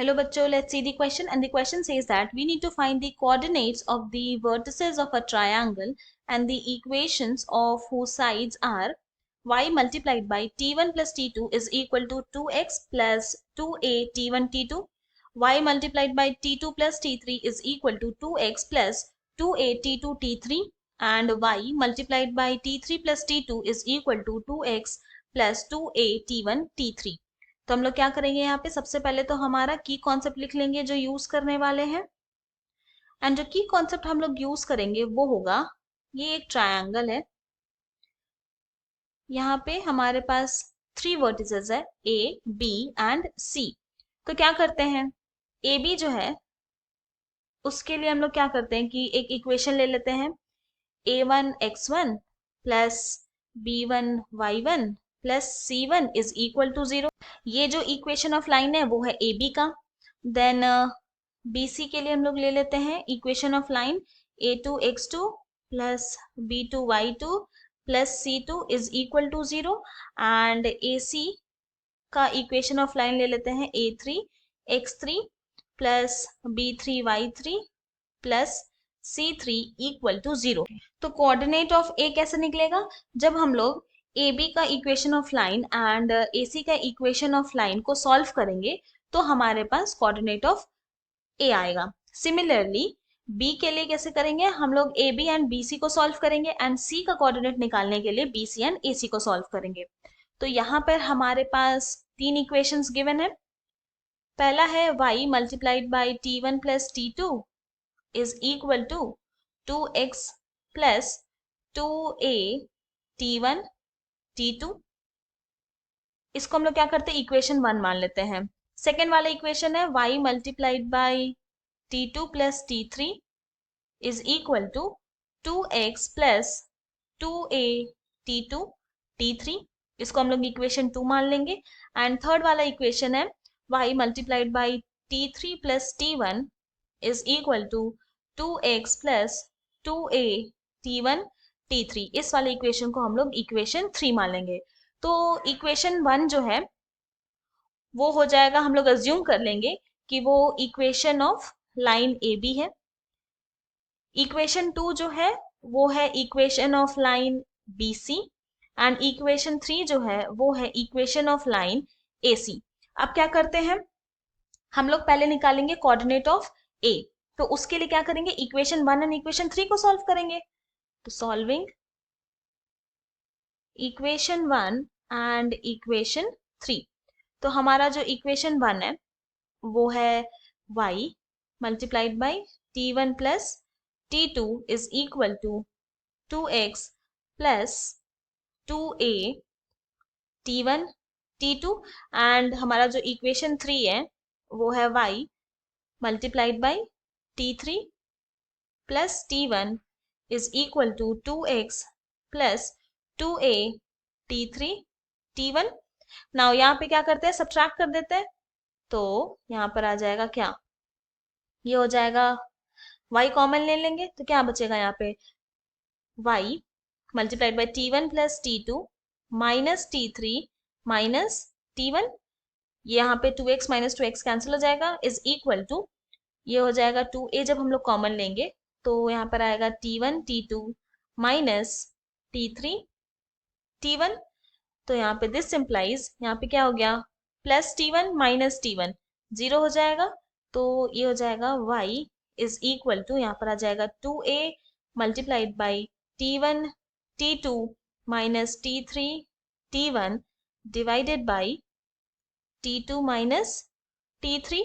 Hello bachcho, let's see the question, and the question says that we need to find the coordinates of the vertices of a triangle and the equations of whose sides are y multiplied by t1 plus t2 is equal to 2x plus 2a t1 t2, y multiplied by t2 plus t3 is equal to 2x plus 2a t2 t3, and y multiplied by t3 plus t2 is equal to 2x plus 2a t1 t3। तो हम लोग क्या करेंगे यहाँ पे, सबसे पहले तो हमारा की कॉन्सेप्ट लिख लेंगे जो यूज करने वाले हैं। एंड जो की कॉन्सेप्ट हम लोग यूज करेंगे वो होगा, ये एक ट्रायंगल है, यहाँ पे हमारे पास 3 वर्टिसेस है ए बी एंड सी। तो क्या करते हैं, ए बी जो है उसके लिए हम लोग क्या करते हैं कि एक इक्वेशन ले लेते हैं, a1 x1 plus b1 y1 plus c1 is equal to 0। ये जो इक्वेशन ऑफ लाइन है वो है ए बी का। देन BC के लिए हम लोग ले लेते हैं equation of line a2 x2 plus b2 y2 plus c2 is equal to 0, and AC का इक्वेशन ऑफ लाइन ले लेते हैं a3 x3 plus b3 y3 plus c3 equal to 0। तो कोऑर्डिनेट ऑफ ए कैसे निकलेगा, जब हम लोग ए बी का इक्वेशन ऑफ लाइन एंड ए सी का इक्वेशन ऑफ लाइन को सॉल्व करेंगे तो हमारे पास कोऑर्डिनेट ऑफ ए आएगा। सिमिलरली बी के लिए कैसे करेंगे, हम लोग A B and B C को सॉल्व करेंगे एंड सी का कोऑर्डिनेट निकालने के लिए बी सी एंड ए सी को सॉल्व करेंगे। तो यहाँ पर हमारे पास 3 इक्वेशंस गिवन है। पहला है y multiplied by t1 plus t2 is equal to 2x plus 2a t1 t2। इसको हम लोग क्या करते हैं, इक्वेशन 1 मान लेते हैं। सेकेंड वाला इक्वेशन है y multiplied by t2 plus t3 is equal to 2x plus 2a t2 t3। इसको हम लोग इक्वेशन 2 मान लेंगे। एंड थर्ड वाला इक्वेशन है y multiplied by t3 plus t1 is equal to 2x plus 2a t1 t3। इस वाले equation को हम लोग इक्वेशन 3 मान लेंगे। तो इक्वेशन 1 जो है वो हो जाएगा, हम लोग अज्यूम कर लेंगे कि वो equation of line A B है। इक्वेशन 2 जो है वो है equation of line B C, and equation 3 जो है वो है equation of line A C. अब क्या करते हैं, हम लोग पहले निकालेंगे कोऑर्डिनेट ऑफ ए। तो उसके लिए क्या करेंगे, इक्वेशन 1 एंड इक्वेशन 3 को सॉल्व करेंगे। तो सॉल्विंग इक्वेशन 1 एंड इक्वेशन 3, तो हमारा जो इक्वेशन 1 है वो है y multiplied by t1 plus t2 is equal to 2x plus 2a t1 t2, and हमारा जो इक्वेशन 3 है वो है y multiplied by t3 plus t1 is equal to 2x plus 2a t3 t1। Now यहाँ पे क्या करते हैं, सब्ट्रैक्ट कर देते हैं। तो यहाँ पर आ जाएगा क्या, ये हो जाएगा y कॉमन ले लेंगे तो क्या बचेगा यहाँ पे, y multiplied by t1 plus t2 minus t3 minus t1। यहाँ पे 2x माइनस 2x कैंसिल हो जाएगा इज इक्वल टू, ये हो जाएगा 2a जब हम लोग कॉमन लेंगे तो यहाँ पर आएगा t1 t2 minus t3 t1। तो यहाँ पे दिस सिंप्लाइज, यहाँ पे क्या हो गया, प्लस t1 माइनस t1 0 हो जाएगा। तो ये हो जाएगा y इज इक्वल टू, यहाँ पर आ जाएगा 2a multiplied by t1 t2 minus t3 t1 divided by t2 minus t3।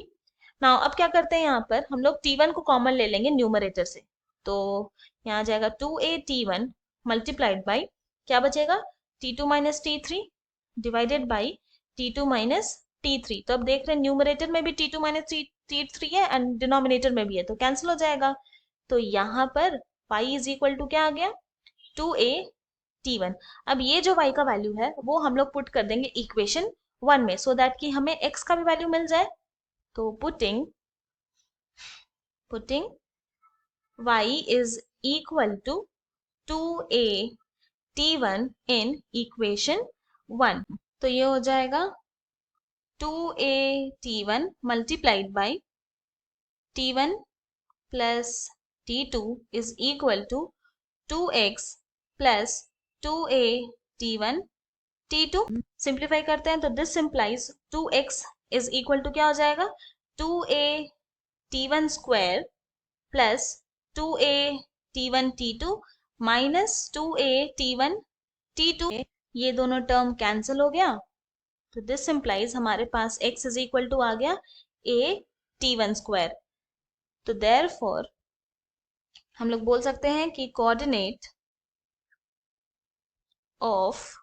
Now अब क्या करते हैं, यहाँ पर हम लोग t1 को कॉमन ले लेंगे न्यूमरेटर से। तो यहाँ आ जाएगा 2a t1 मल्टीप्लाइड बाई क्या बचेगा, t2 minus t3 divided by t2 minus t3। तो अब देख रहे हैं न्यूमरेटर में भी t2 माइनस t3 है एंड डिनोमिनेटर में भी है, तो कैंसिल हो जाएगा। तो यहाँ पर y इज इक्वल टू क्या आ गया, 2a t1। अब ये जो y का वैल्यू है वो हम लोग पुट कर देंगे इक्वेशन 1 में, सो दैट कि हमें x का भी वैल्यू मिल जाए। तो putting y is equal to 2a t1 in equation 1। तो ये हो जाएगा 2a multiplied by t1 plus t2 is equal to 2x plus 2a t2। Simplify करते हैं तो this simplifies 2x is equal to क्या हो जाएगा, 2a square plus 2a minus 2a ये दोनों टर्म कैंसिल हो गया। तो दिस इम्प्लाइज हमारे पास x इज इक्वल टू आ गया a स्क्वायर। तो देयरफॉर हम लोग बोल सकते हैं कि coordinate of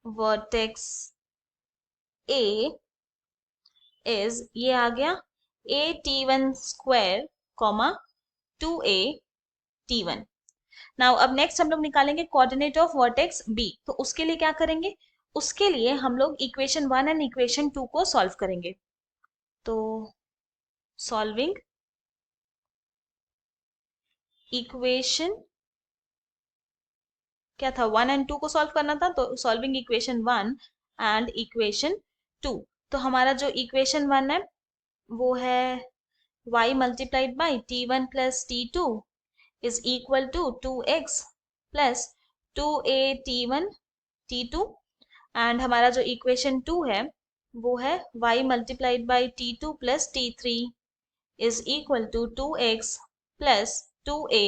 vertex a is ये आ गया a square comma 2a। Now अब नेक्स्ट हम लोग निकालेंगे कोऑर्डिनेट ऑफ वर्टेक्स b। तो उसके लिए क्या करेंगे, उसके लिए हम लोग इक्वेशन 1 एंड इक्वेशन 2 को सॉल्व करेंगे। तो सॉल्विंग इक्वेशन क्या था, 1 एंड 2 को सॉल्व करना था, तो सॉल्विंग इक्वेशन 1 एंड इक्वेशन 2। तो हमारा जो इक्वेशन 1 है वो है y multiplied by t1 plus t2 is equal to 2x plus 2a t2। And हमारा जो इक्वेशन 2 है वो है y multiplied by t2 plus t3 is equal to 2x plus 2a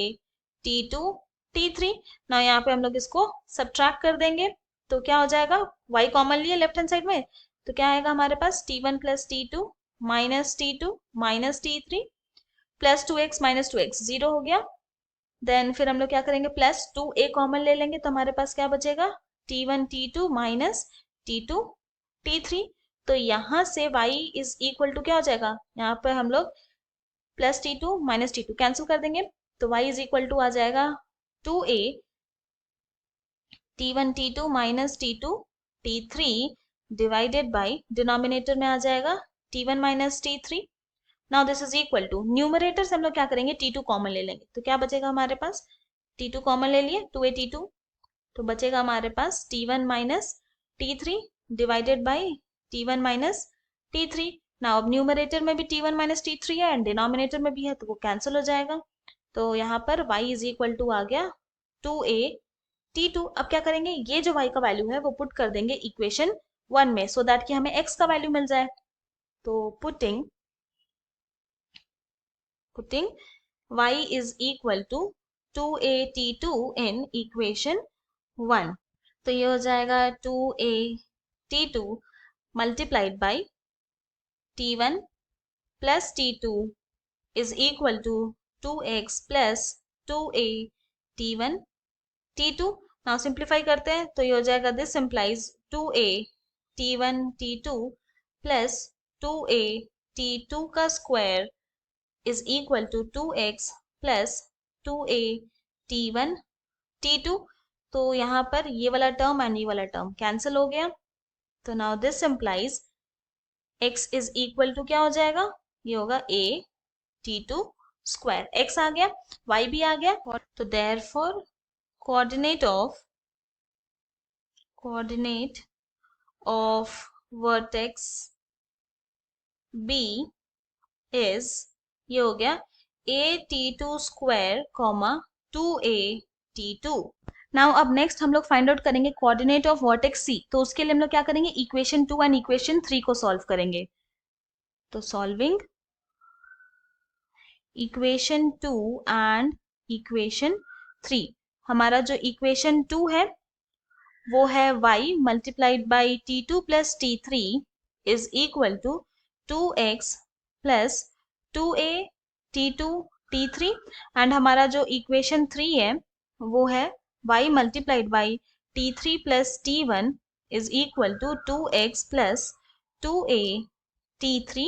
t3। ना यहाँ पे हम लोग इसको सब्ट्रैक्ट कर देंगे तो क्या हो जाएगा, y कॉमन लिए लेफ्ट हैंड साइड में, तो क्या आएगा हमारे पास t1 plus t2 minus t3 plus 2x minus 2x 0 हो गया। देन फिर हम लोग क्या करेंगे, प्लस 2a कॉमन ले लेंगे तो हमारे पास क्या बचेगा, t1 t2 minus t2 t3। तो यहाँ से y इज इक्वल टू क्या हो जाएगा, यहाँ पर हम लोग plus t2 minus t2 cancel कर देंगे तो y इज इक्वल टू आ जाएगा 2a t1 t2 minus t2 t3 divided by denominator में आ जाएगा t1 minus t3। Now this is equal to numerator से हम लोग क्या करेंगे, t2 कॉमन ले लेंगे तो क्या बचेगा हमारे पास, t2 कॉमन ले लिए 2a t2, तो बचेगा हमारे पास t1 minus t3 divided by t1 minus t3। Now अब न्यूमरेटर में भी t1 माइनस t3 है एंड डिनोमिनेटर में भी है तो वो कैंसिल हो जाएगा। तो यहाँ पर y इज इक्वल टू आ गया 2a t2। अब क्या करेंगे, ये जो y का वैल्यू है वो पुट कर देंगे इक्वेशन 1 में सो दैट कि हमें x का वैल्यू मिल जाए। तो putting y is equal to 2a t2 in equation 1। तो ये हो जाएगा 2a t2 multiplied by t1 plus t2 is equal to 2x plus 2a t1 t2। Now simplify करते हैं तो ये हो जाएगा, this implies 2a t1 t2 plus 2a t2 का square is equal to 2x plus 2a t1 t2। तो यहाँ पर ये वाला टर्म एंड ये वाला टर्म कैंसिल हो गया। तो now this implies x is equal to क्या हो जाएगा, ये होगा a t2 स्क्वायर, x आ गया y भी आ गया। तो therefore coordinate of vertex b is ये हो गया a t2 square comma 2a t2। Now अब नेक्स्ट हम लोग फाइंड आउट करेंगे कोऑर्डिनेट ऑफ वर्टेक्स c। तो उसके लिए हम लोग क्या करेंगे, इक्वेशन 2 एंड इक्वेशन 3 को सॉल्व करेंगे। तो सॉल्विंग इक्वेशन 2 एंड इक्वेशन 3, हमारा जो इक्वेशन 2 है वो है y multiplied by t2 plus t3 is equal to 2x plus 2a t2 t3। And हमारा जो इक्वेशन 3 है वो है y multiplied by t3 plus t1 is equal to 2x plus 2a t3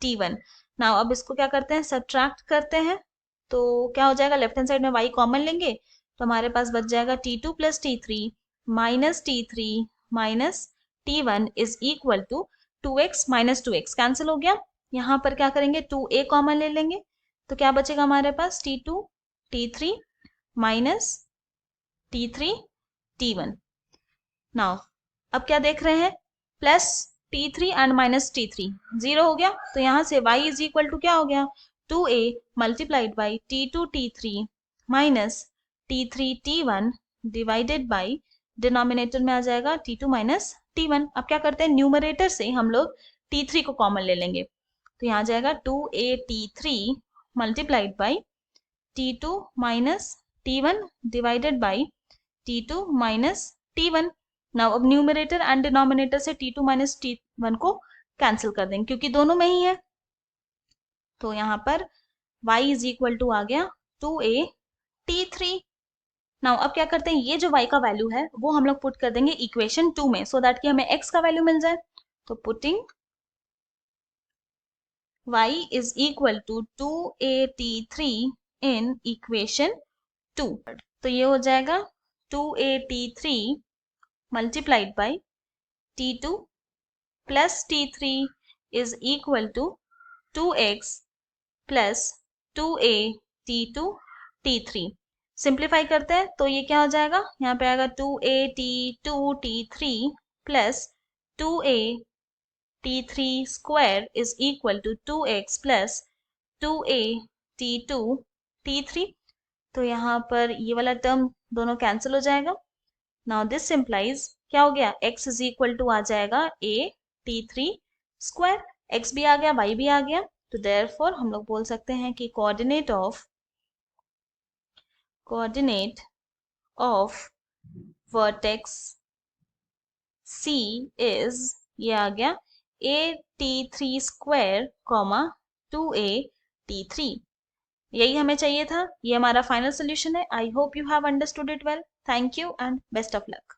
t1। Now अब इसको क्या करते हैं, सब्ट्रैक्ट करते हैं तो क्या हो जाएगा, लेफ्ट हैंड साइड में y कॉमन लेंगे तो हमारे पास बच जाएगा t2 plus t3 minus t3 minus t1 is equal to 2x minus 2x cancel हो गया। यहाँ पर क्या करेंगे, 2a कॉमन ले लेंगे तो क्या बचेगा हमारे पास, t2 t3 minus t3 t1। Now अब क्या देख रहे हैं, plus T3 and minus T3 0 हो गया, तो यहाँ से y इज इक्वल टू क्या हो गया 2a multiplied by T2 T3 minus T3 T1 divided by denominator में आ जाएगा T2 माइनस T1। अब क्या करते हैं, न्यूमरेटर से हम लोग T3 को कॉमन ले लेंगे, तो यहाँ आ जाएगा 2a T3 multiplied by T2 minus T1 divided by T2 minus T1। Now अब न्यूमरेटर एंड डिनोमिनेटर से T2 माइनस T1 को कैंसिल कर देंगे क्योंकि दोनों में ही है, तो यहाँ पर y इज इक्वल टू आ गया 2a T3। नाउ अब क्या करते हैं, ये जो y का वैल्यू है वो हम लोग पुट कर देंगे इक्वेशन 2 में, सो दैट कि हमें x का वैल्यू मिल जाए। तो putting y is equal to 2a T3 in equation 2, तो ये हो जाएगा 2a T3 multiplied by T2 plus T3 is equal to 2x plus 2a T2 T3। Simplify करते हैं तो ये क्या हो जाएगा, यहाँ पे आएगा 2a T2 T3 plus 2a T3 square is equal to 2x plus 2a T2 T3। तो यहाँ पर ये वाला टर्म दोनों कैंसिल हो जाएगा। नाउ दिस सिंप्लाइज क्या हो गया, x इज इक्वल टू आ जाएगा a T3 स्क्वायर, x भी आ गया y भी आ गया, तो देयरफॉर हम लोग बोल सकते हैं कि coordinate of vertex C is, ये आ गया a T3 square comma 2a T3। यही हमें चाहिए था, ये हमारा फाइनल सोल्यूशन है। I hope you have understood it well. Thank you and best of luck.